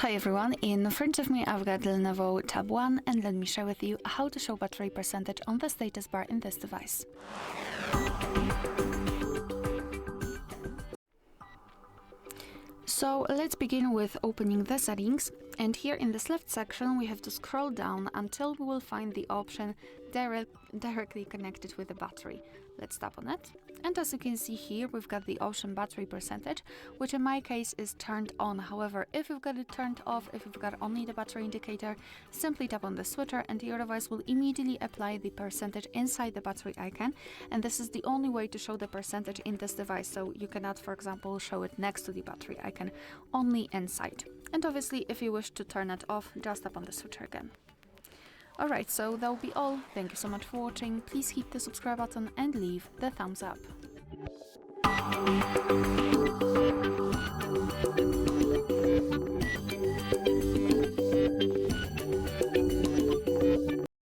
Hi everyone, in front of me I've got LENOVO Tab One, and let me share with you how to show battery percentage on the status bar in this device. So let's begin with opening the settings, and here in this left section we have to scroll down until we will find the option directly connected with the battery. Let's tap on it, and as you can see here we've got the option battery percentage, which in my case is turned on. However, if you've got it turned off, if you've got only the battery indicator, simply tap on the switcher and your device will immediately apply the percentage inside the battery icon, and this is the only way to show the percentage in this device, so you cannot, for example, show it next to the battery icon, only inside. And obviously if you wish to turn it off, just tap on the switcher again. Alright, so that will be all. Thank you so much for watching. Please hit the subscribe button and leave the thumbs up.